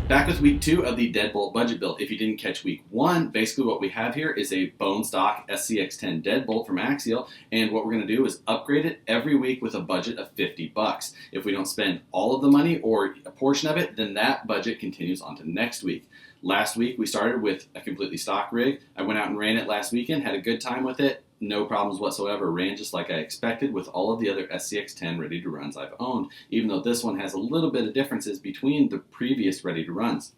Back with week 2 of the Deadbolt budget build. If you didn't catch week 1, basically what we have here is a bone stock SCX10 Deadbolt from Axial, and what we're going to do is upgrade it every week with a budget of $50. If we don't spend all of the money or a portion of it, then that budget continues on to next week. Last week we started with a completely stock rig. I went out and ran it last weekend, had a good time with it. No problems whatsoever, ran just like I expected with all of the other SCX10 ready to runs I've owned, even though this one has a little bit of differences between the previous ready to runs.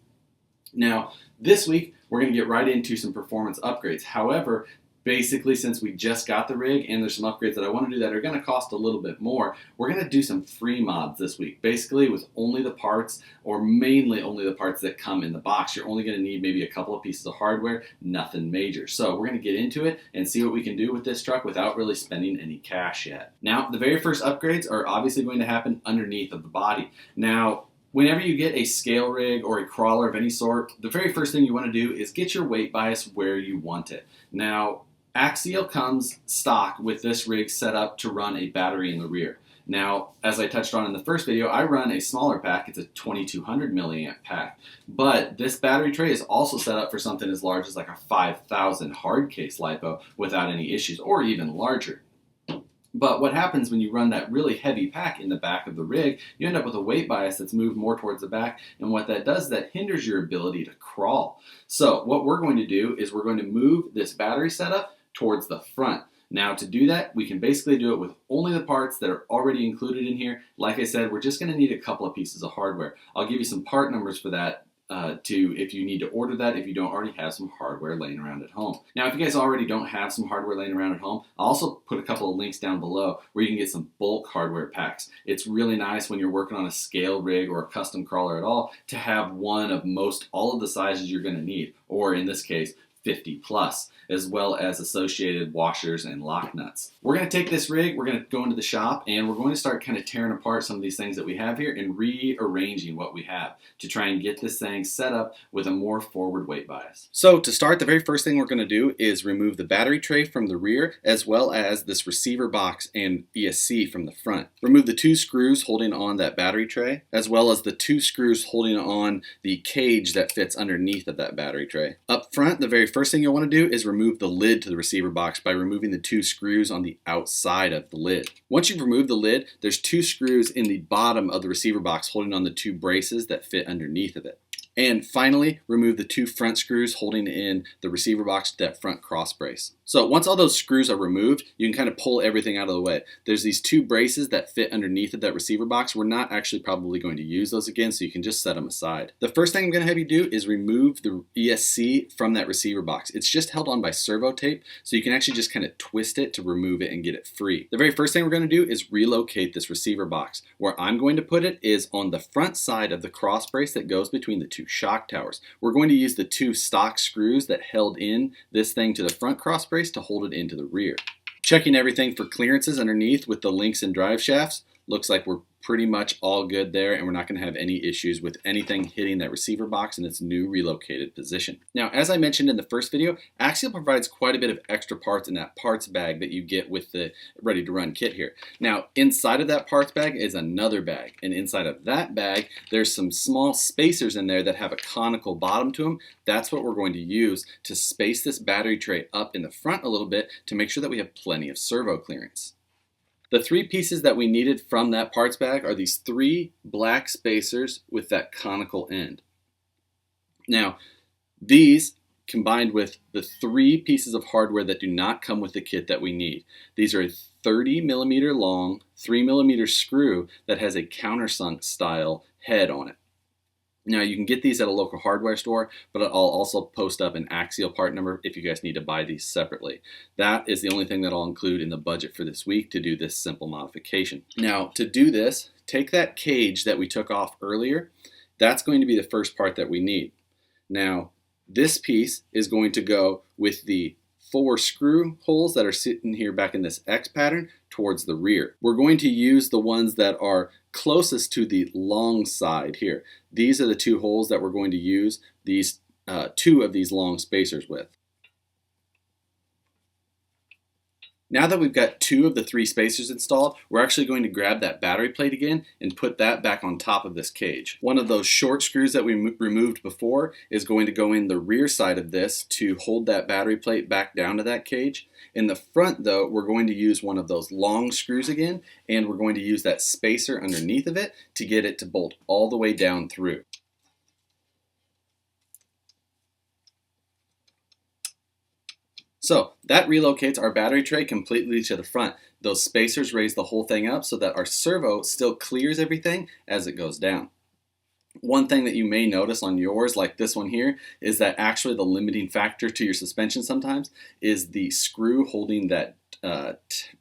Now, this week, we're going to get right into some performance upgrades. However, basically, since we just got the rig and there's some upgrades that I want to do that are going to cost a little bit more, we're going to do some free mods this week, basically with only the parts, or mainly only the parts that come in the box. You're only going to need maybe a couple of pieces of hardware, nothing major. So we're going to get into it and see what we can do with this truck without really spending any cash yet. Now, the very first upgrades are obviously going to happen underneath of the body. Now, whenever you get a scale rig or a crawler of any sort, the very first thing you want to do is get your weight bias where you want it. Now, Axial comes stock with this rig set up to run a battery in the rear. Now, as I touched on in the first video, I run a smaller pack. It's a 2200 milliamp pack. But this battery tray is also set up for something as large as like a 5000 hard case LiPo without any issues, or even larger. But what happens when you run that really heavy pack in the back of the rig, you end up with a weight bias that's moved more towards the back, and what that does, that hinders your ability to crawl. So what we're going to do is we're going to move this battery setup towards the front. Now, to do that, we can basically do it with only the parts that are already included in here. Like I said, we're just going to need a couple of pieces of hardware. I'll give you some part numbers for that if you need to order that, if you don't already have some hardware laying around at home. Now, if you guys already don't have some hardware laying around at home, I'll also put a couple of links down below where you can get some bulk hardware packs. It's really nice when you're working on a scale rig or a custom crawler at all to have one of all of the sizes you're going to need, or in this case, 50 plus, as well as associated washers and lock nuts. We're going to take this rig, we're going to go into the shop, and we're going to start kind of tearing apart some of these things that we have here and rearranging what we have to try and get this thing set up with a more forward weight bias. So to start, the very first thing we're going to do is remove the battery tray from the rear, as well as this receiver box and ESC from the front. Remove the 2 screws holding on that battery tray, as well as the 2 screws holding on the cage that fits underneath of that battery tray. Up front, the very first thing you'll want to do is remove the lid to the receiver box by removing the 2 screws on the outside of the lid. Once you've removed the lid, there's 2 screws in the bottom of the receiver box holding on the 2 braces that fit underneath of it. And finally, remove the 2 front screws holding in the receiver box to that front cross brace. So once all those screws are removed, you can kind of pull everything out of the way. There's these 2 braces that fit underneath of that receiver box. We're not actually probably going to use those again, so you can just set them aside. The first thing I'm going to have you do is remove the ESC from that receiver box. It's just held on by servo tape, so you can actually just kind of twist it to remove it and get it free. The very first thing we're going to do is relocate this receiver box. Where I'm going to put it is on the front side of the cross brace that goes between the 2 shock towers. We're going to use the 2 stock screws that held in this thing to the front cross brace to hold it into the rear. Checking everything for clearances underneath with the links and drive shafts. Looks like we're pretty much all good there, and we're not going to have any issues with anything hitting that receiver box in its new relocated position. Now, as I mentioned in the first video, Axial provides quite a bit of extra parts in that parts bag that you get with the ready to run kit here. Now, inside of that parts bag is another bag, and inside of that bag, there's some small spacers in there that have a conical bottom to them. That's what we're going to use to space this battery tray up in the front a little bit to make sure that we have plenty of servo clearance. The 3 pieces that we needed from that parts bag are these 3 black spacers with that conical end. Now, these combined with the 3 pieces of hardware that do not come with the kit that we need. These are a 30 millimeter long, 3 millimeter screw that has a countersunk style head on it. Now, you can get these at a local hardware store, but I'll also post up an Axial part number if you guys need to buy these separately. That is the only thing that I'll include in the budget for this week to do this simple modification. Now, to do this, take that cage that we took off earlier. That's going to be the first part that we need. Now, this piece is going to go with the 4 screw holes that are sitting here back in this X pattern towards the rear. We're going to use the ones that are closest to the long side here. These are the 2 holes that we're going to use these 2 of these long spacers with. Now that we've got 2 of the 3 spacers installed, we're actually going to grab that battery plate again and put that back on top of this cage. One of those short screws that we removed before is going to go in the rear side of this to hold that battery plate back down to that cage. In the front though, we're going to use one of those long screws again, and we're going to use that spacer underneath of it to get it to bolt all the way down through. So that relocates our battery tray completely to the front. Those spacers raise the whole thing up so that our servo still clears everything as it goes down. One thing that you may notice on yours, like this one here, is that actually the limiting factor to your suspension sometimes is the screw holding that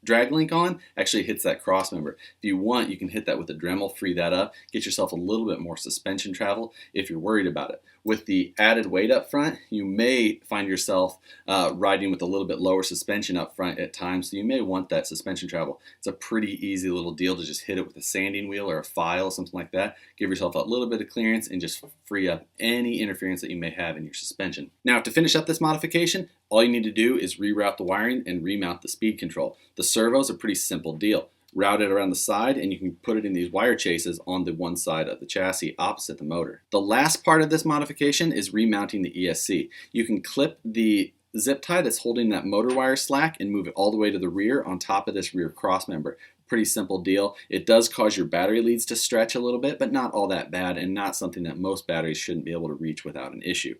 drag link on actually hits that cross member. If you want, you can hit that with a Dremel, free that up, get yourself a little bit more suspension travel if you're worried about it. With the added weight up front, you may find yourself riding with a little bit lower suspension up front at times, so you may want that suspension travel. It's a pretty easy little deal to just hit it with a sanding wheel or a file, something like that. Give yourself a little bit of clearance and just free up any interference that you may have in your suspension. Now, to finish up this modification, all you need to do is reroute the wiring and remount the speed control. The servo is a pretty simple deal. Route it around the side and you can put it in these wire chases on the one side of the chassis opposite the motor. The last part of this modification is remounting the ESC. You can clip the zip tie that's holding that motor wire slack and move it all the way to the rear on top of this rear cross member. Pretty simple deal. It does cause your battery leads to stretch a little bit, but not all that bad, and not something that most batteries shouldn't be able to reach without an issue.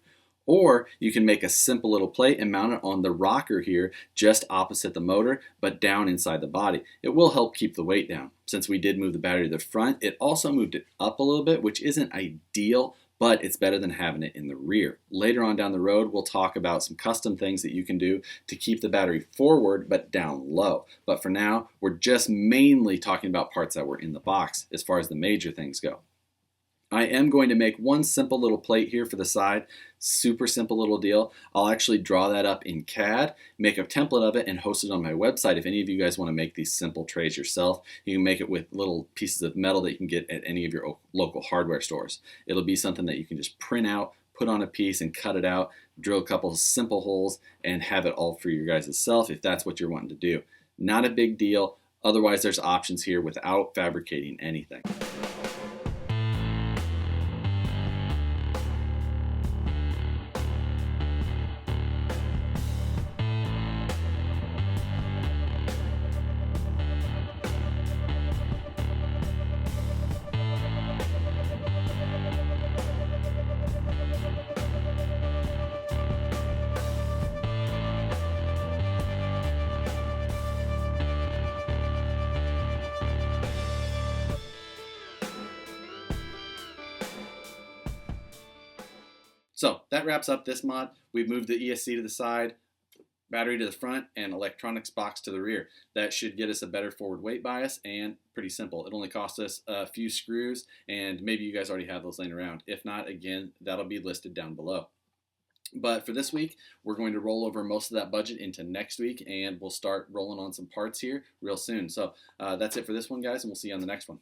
Or you can make a simple little plate and mount it on the rocker here just opposite the motor, but down inside the body. It will help keep the weight down. Since we did move the battery to the front, it also moved it up a little bit, which isn't ideal, but it's better than having it in the rear. Later on down the road, we'll talk about some custom things that you can do to keep the battery forward but down low. But for now, we're just mainly talking about parts that were in the box as far as the major things go. I am going to make one simple little plate here for the side. Super simple little deal. I'll actually draw that up in CAD, make a template of it, and host it on my website. If any of you guys want to make these simple trays yourself, you can make it with little pieces of metal that you can get at any of your local hardware stores. It'll be something that you can just print out, put on a piece and cut it out, drill a couple of simple holes, and have it all for your guys' self if that's what you're wanting to do. Not a big deal. Otherwise, there's options here without fabricating anything. So that wraps up this mod. We've moved the ESC to the side, battery to the front, and electronics box to the rear. That should get us a better forward weight bias, and pretty simple. It only cost us a few screws, and maybe you guys already have those laying around. If not, again, that'll be listed down below. But for this week, we're going to roll over most of that budget into next week, and we'll start rolling on some parts here real soon. So that's it for this one, guys, and we'll see you on the next one.